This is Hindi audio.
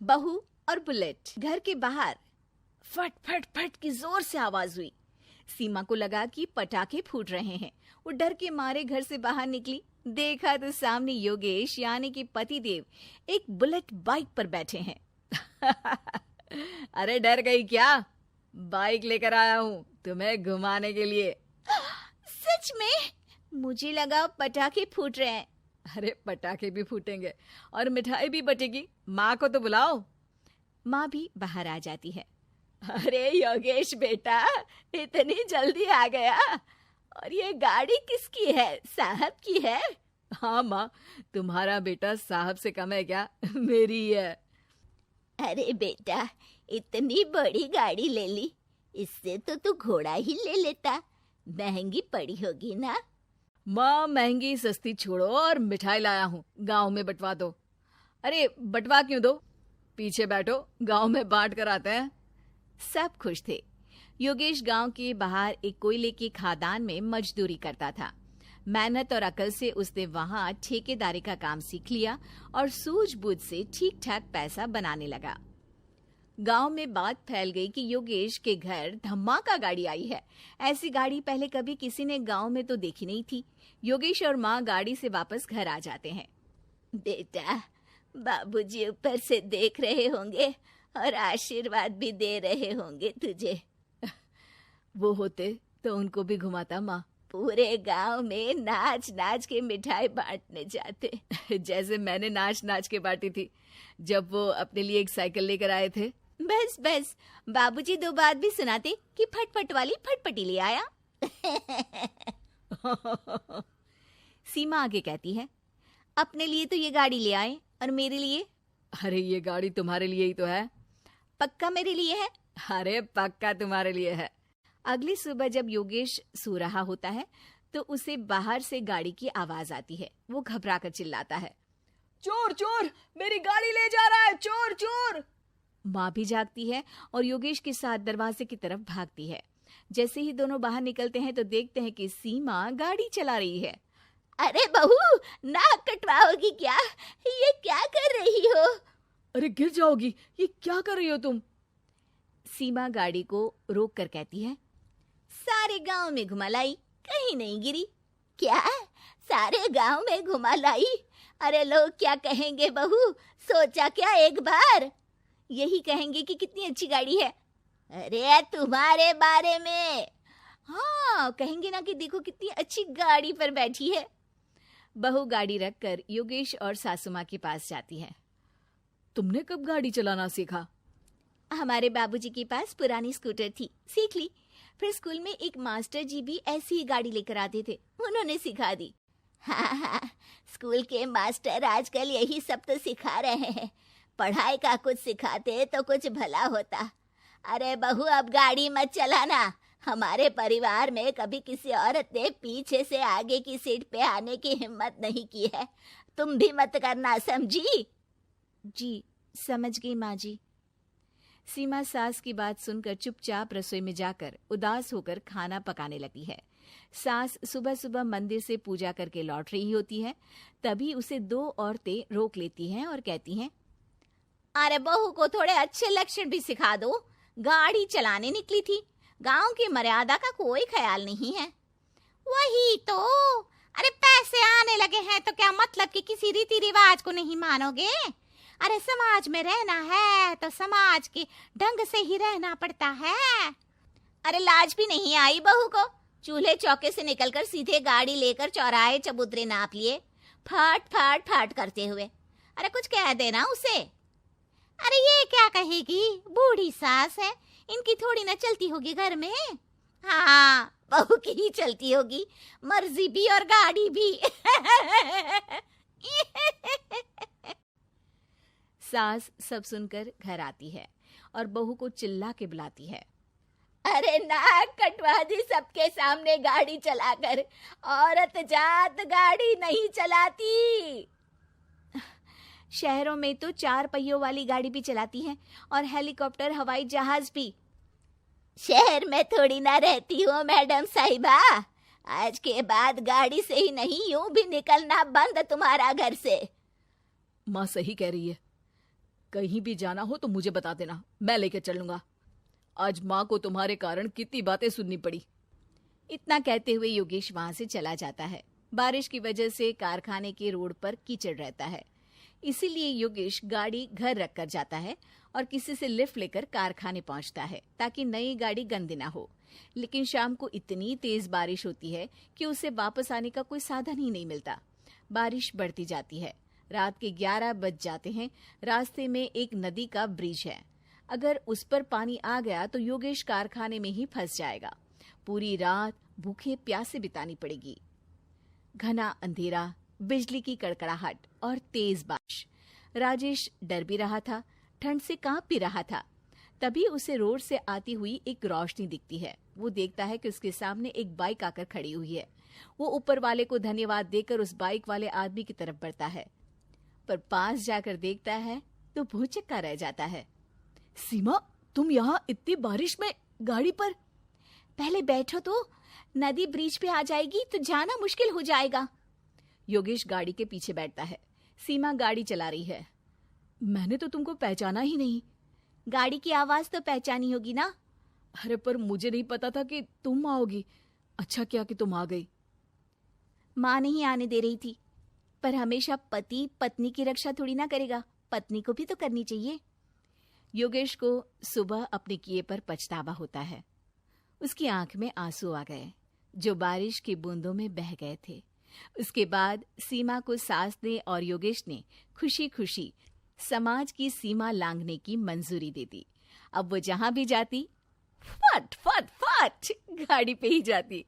बहू और बुलेट। घर के बाहर फट फट फट की जोर से आवाज हुई। सीमा को लगा कि पटाखे फूट रहे हैं। वो डर के मारे घर से बाहर निकली। देखा तो सामने योगेश यानी कि पतिदेव एक बुलेट बाइक पर बैठे हैं। अरे डर गई क्या? बाइक लेकर आया हूँ तुम्हें घुमाने के लिए। सच में? मुझे लगा पटाखे फूट रहे हैं। अरे पटाखे भी फूटेंगे और मिठाई भी बटेगी। माँ को तो बुलाओ। माँ भी बाहर आ जाती है। अरे योगेश बेटा, इतनी जल्दी आ गया? और ये गाड़ी किसकी है? साहब की है? हाँ माँ, तुम्हारा बेटा साहब से कम है क्या? मेरी ही है। अरे बेटा, इतनी बड़ी गाड़ी ले ली, इससे तो तू घोड़ा ही ले लेता। महंगी पड़ी होगी ना? माँ महंगी सस्ती छोड़ो और मिठाई लाया हूँ, गांव में बंटवा दो। अरे बंटवा क्यों दो? पीछे बैठो, गांव में बांट कर आते हैं। सब खुश थे। योगेश गांव के बाहर एक कोयले की खदान में मजदूरी करता था। मेहनत और अकल से उसने वहां ठेकेदारी का काम सीख लिया और सूझबूझ से ठीक ठाक पैसा बनाने लगा। गांव में बात फैल गई कि योगेश के घर धमाका गाड़ी आई है। ऐसी गाड़ी पहले कभी किसी ने गांव में तो देखी नहीं थी। योगेश और माँ गाड़ी से वापस घर आ जाते हैं। बेटा, बाबूजी ऊपर से देख रहे होंगे और आशीर्वाद भी दे रहे होंगे तुझे। वो होते तो उनको भी घुमाता माँ। पूरे गांव में नाच नाच के मिठाई बांटने जाते। जैसे मैंने नाच नाच के बांटी थी जब वो अपने लिए एक साइकिल लेकर आए थे। बस बस, बाबूजी दो बात भी सुनाते कि फटफट वाली फटफटी ले आया। सीमा आगे कहती है, अपने लिए तो ये गाड़ी ले आए और मेरे लिए? अरे ये गाड़ी तुम्हारे लिए ही तो है। पक्का मेरे लिए है? अरे पक्का तुम्हारे लिए है। अगली सुबह जब योगेश सो रहा होता है तो उसे बाहर से गाड़ी की आवाज आती है। वो घबरा कर चिल्लाता है, चोर चोर, मेरी गाड़ी ले जा रहा है, चोर चोर। माँ भी जागती है और योगेश के साथ दरवाजे की तरफ भागती है। जैसे ही दोनों बाहर निकलते हैं तो देखते हैं कि सीमा गाड़ी चला रही है। अरे बहू, नाक कटवाओगी क्या? ये क्या कर रही हो? अरे गिर जाओगी, ये क्या कर रही हो तुम? सीमा गाड़ी को रोक कर कहती है, सारे गांव में घुमा लाई, कहीं नहीं गिरी। क्या? सारे गांव में घुमा लाई? अरे लोग क्या कहेंगे बहू? सोचा क्या एक बार? यही कहेंगे कि कितनी अच्छी गाड़ी है। अरे तुम्हारे बारे में। हाँ, कहेंगे ना कि देखो कितनी अच्छी गाड़ी पर बैठी है। बहू गाड़ी रखकर योगेश और सासू माँ के पास जाती है। तुमने कब गाड़ी चलाना सीखा? हमारे बाबूजी के पास पुरानी स्कूटर थी, सीख ली। फिर स्कूल में एक मास्टर जी भी ऐसी ही गाड़ी लेकर आते थे, उन्होंने सिखा दी। हाँ, स्कूल के मास्टर आजकल यही सब तो सिखा रहे हैं। पढ़ाई का कुछ सिखाते तो कुछ भला होता। अरे बहू, अब गाड़ी मत चलाना। हमारे परिवार में कभी किसी औरत ने पीछे से आगे की सीट पे आने की हिम्मत नहीं की है। तुम भी मत करना, समझी? जी समझ गई माँ जी। सीमा सास की बात सुनकर चुपचाप रसोई में जाकर उदास होकर खाना पकाने लगती है। सास सुबह सुबह मंदिर से पूजा करके लौट रही होती है। तभी उसे दो औरतें रोक लेती हैं और कहती हैं, अरे बहू को थोड़े अच्छे लक्षण भी सिखा दो। गाड़ी चलाने निकली थी, गांव की मर्यादा का कोई ख्याल नहीं है। वही तो। अरे पैसे आने लगे हैं तो क्या मतलब कि किसी रीति रिवाज को नहीं मानोगे? अरे समाज में रहना है तो समाज के ढंग से ही रहना पड़ता है। अरे लाज भी नहीं आई बहू को? चूल्हे चौके से निकलकर सीधे गाड़ी लेकर चौराहे चबूतरे नाप लिए, फट फट फट करते हुए। अरे कुछ कह देना उसे। अरे ये क्या कहेगी? बूढ़ी सास है, इनकी थोड़ी ना चलती होगी घर में। हाँ, बहू की ही चलती होगी, मर्जी भी और गाड़ी भी। सास सब सुनकर घर आती है और बहू को चिल्ला के बुलाती है, अरे नाक कटवा दी सबके सामने गाड़ी चलाकर। औरत जात गाड़ी नहीं चलाती। शहरों में तो 4 पहियों वाली गाड़ी भी चलाती हैं और हेलीकॉप्टर, हवाई जहाज भी। शहर में थोड़ी ना रहती हो मैडम साहिबा। आज के बाद गाड़ी से ही नहीं, यूं भी निकलना बंद तुम्हारा घर से। माँ सही कह रही है। कहीं भी जाना हो तो मुझे बता देना, मैं लेकर चलूंगा। आज माँ को तुम्हारे कारण कितनी बातें सुननी पड़ी। इतना कहते हुए योगेश वहां से चला जाता है। बारिश की वजह से कारखाने के रोड पर कीचड़ रहता है, इसीलिए योगेश गाड़ी घर रख कर जाता है और किसी से लिफ्ट लेकर कारखाने पहुंचता है ताकि नई गाड़ी गंदी ना हो। लेकिन शाम को इतनी तेज बारिश होती है कि उसे वापस आने का कोई साधन ही नहीं मिलता। बारिश बढ़ती जाती है। रात के 11 बज जाते हैं। रास्ते में एक नदी का ब्रिज है। अगर उस पर पानी आ गया तो योगेश कारखाने में ही फंस जाएगा। पूरी रात भूखे प्यासे बितानी पड़ेगी। घना अंधेरा, बिजली की कड़कड़ाहट और तेज बारिश। राजेश डर भी रहा था, ठंड से कांप भी रहा था। तभी उसे रोड से आती हुई एक रोशनी दिखती है। वो देखता है कि उसके सामने एक बाइक आकर खड़ी हुई है। वो ऊपर वाले को धन्यवाद देकर उस बाइक वाले आदमी की तरफ बढ़ता है, पर पास जाकर देखता है तो भौचक्का रह जाता है। सीमा, तुम यहाँ इतनी बारिश में गाड़ी पर? पहले बैठो तो, नदी ब्रिज पे आ जाएगी तो जाना मुश्किल हो जाएगा। योगेश गाड़ी के पीछे बैठता है। सीमा गाड़ी चला रही है। मैंने तो तुमको पहचाना ही नहीं। गाड़ी की आवाज तो पहचानी होगी ना। अरे पर मुझे नहीं पता था कि तुम आओगी। अच्छा किया कि तुम आ गई। माँ नहीं आने दे रही थी, पर हमेशा पति पत्नी की रक्षा थोड़ी ना करेगा, पत्नी को भी तो करनी चाहिए। योगेश को सुबह अपने किए पर पछतावा होता है। उसकी आंख में आंसू आ गए जो बारिश की बूंदों में बह गए थे। उसके बाद सीमा को सास ने और योगेश ने खुशी खुशी समाज की सीमा लांघने की मंजूरी दे दी। अब वो जहां भी जाती फट फट फट गाड़ी पे ही जाती।